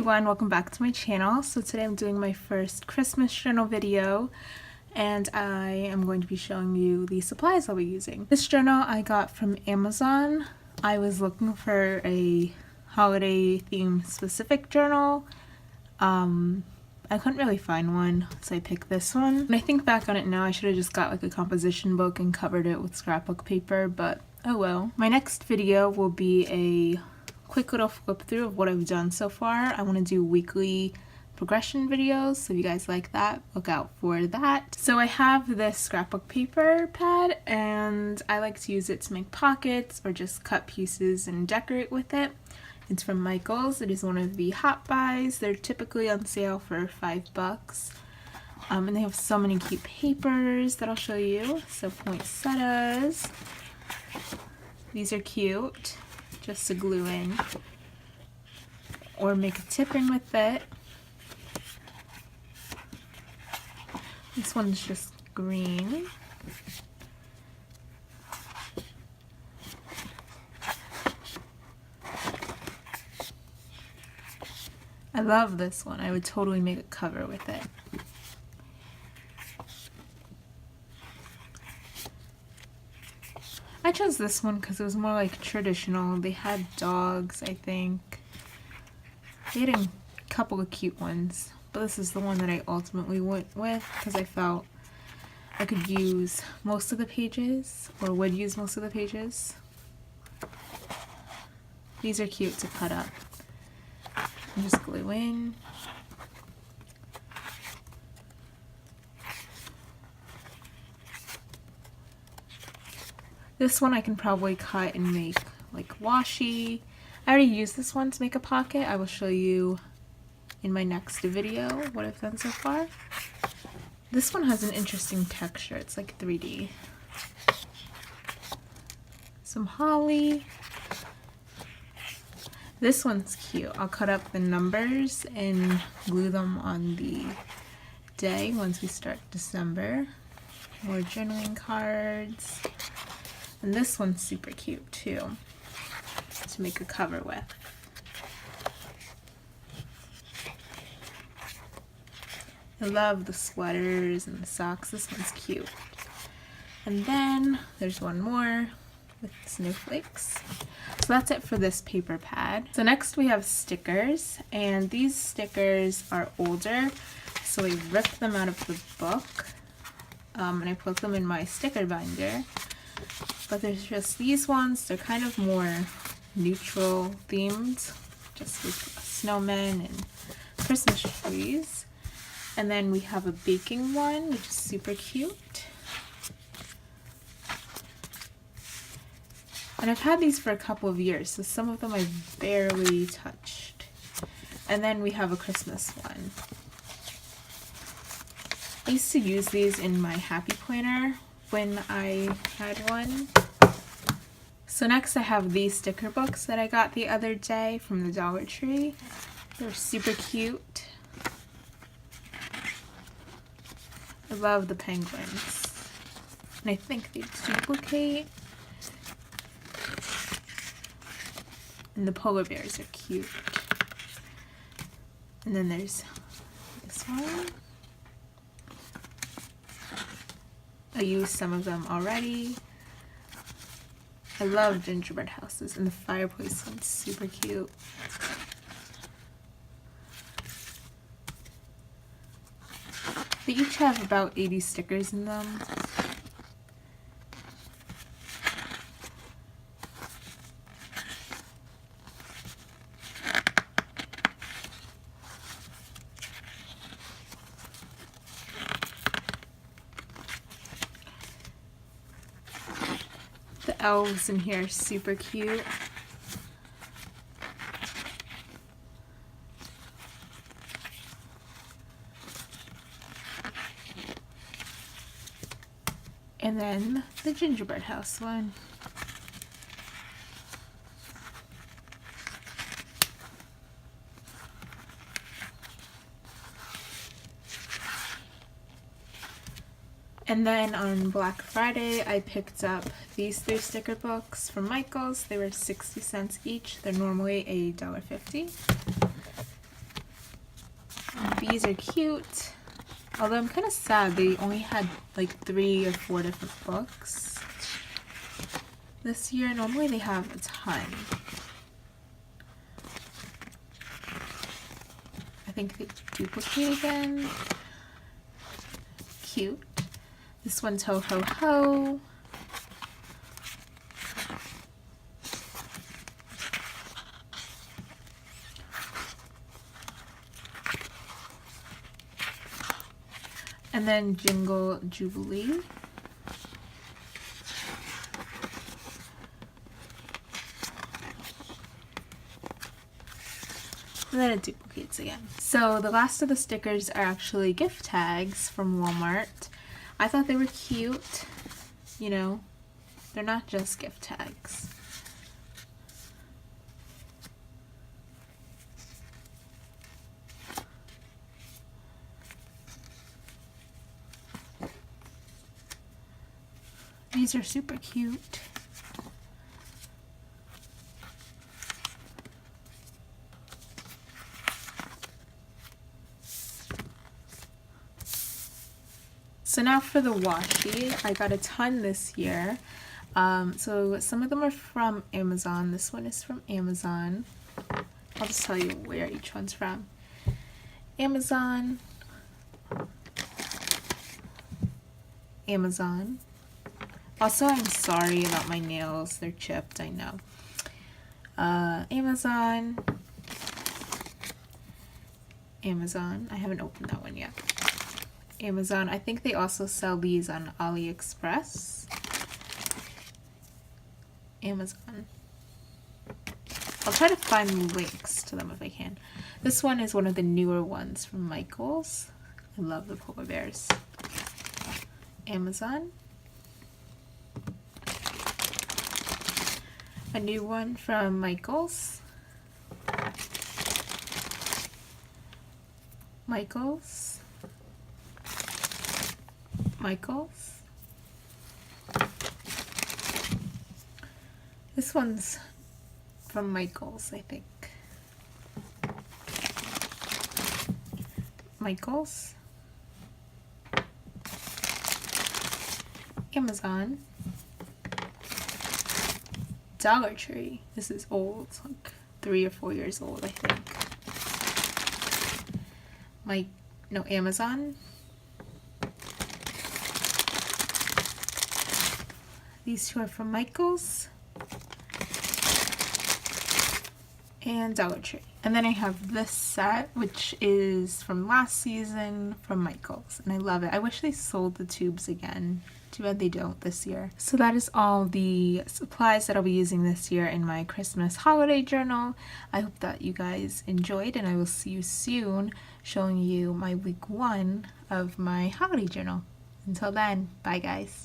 everyone, welcome back to my channel. So today I'm doing my first Christmas journal video and I am going to be showing you the supplies I'll be using. This journal I got from Amazon. I was looking for a holiday theme specific journal. I couldn't really find one, so I picked this one. When I think back on it now, I should have just got like a composition book and covered it with scrapbook paper, but oh well. My next video will be a quick little flip through of what I've done so far. I want to do weekly progression videos, so if you guys like that, look out for that. So I have this scrapbook paper pad and I like to use it to make pockets or just cut pieces and decorate with it. It's from Michaels. It is one of the hot buys. They're typically on sale for $5. And they have so many cute papers that I'll show you. So poinsettias. These are cute, just to glue in or make a tip in with it. This one's just green. I love this one. I would totally make a cover with it. I chose this one because it was more like traditional. They had dogs, I think. They had a couple of cute ones, but this is the one that I ultimately went with because I felt I could use most of the pages, or would use most of the pages. These are cute to cut up. And just glue in. This one I can probably cut and make like washi. I already used this one to make a pocket. I will show you in my next video what I've done so far. This one has an interesting texture. It's like 3D. Some holly. This one's cute. I'll cut up the numbers and glue them on the day once we start December. More journaling cards. And this one's super cute too, to make a cover with. I love the sweaters and the socks. This one's cute. And then there's one more with snowflakes. So that's it for this paper pad. So next we have stickers, and these stickers are older, so I ripped them out of the book and I put them in my sticker binder. But there's just these ones. They're kind of more neutral themed, just with snowmen and Christmas trees. And then we have a baking one, which is super cute. And I've had these for a couple of years, so some of them I've barely touched. And then we have a Christmas one. I used to use these in my Happy Planner when I had one. So next I have these sticker books that I got the other day from the Dollar Tree. They're super cute. I love the penguins. And I think they duplicate. And the polar bears are cute. And then there's this one. I used some of them already. I love gingerbread houses, and the fireplace one's super cute. They each have about 80 stickers in them. The elves in here are super cute. And then the gingerbread house one. And then on Black Friday, I picked up these 3 sticker books from Michaels. They were 60 cents each. They're normally $1.50. These are cute. Although I'm kind of sad they only had like 3 or 4 different books this year. Normally they have a ton. I think they duplicate again. Cute. This one's Ho Ho Ho. And then Jingle Jubilee. And then it duplicates again. So the last of the stickers are actually gift tags from Walmart. I thought they were cute. You know, they're not just gift tags. These are super cute. So now for the washi, I got a ton this year. So some of them are from Amazon. This one is from Amazon. I'll just tell you where each one's from. Amazon. Amazon. Also, I'm sorry about my nails. They're chipped, I know. Amazon. Amazon. I haven't opened that one yet. Amazon. I think they also sell these on AliExpress. Amazon. I'll try to find links to them if I can. This one is one of the newer ones from Michaels. I love the polar bears. Amazon. A new one from Michaels. Michaels. Michaels. This one's from Michaels, I think. Michaels. Amazon. Dollar Tree. This is old. It's like 3 or 4 years old, I think. Amazon. These two are from Michaels and Dollar Tree. And then I have this set, which is from last season from Michaels, and I love it. I wish they sold the tubes again. Too bad they don't this year. So that is all the supplies that I'll be using this year in my Christmas holiday journal. I hope that you guys enjoyed, and I will see you soon showing you my week 1 of my holiday journal. Until then, bye guys.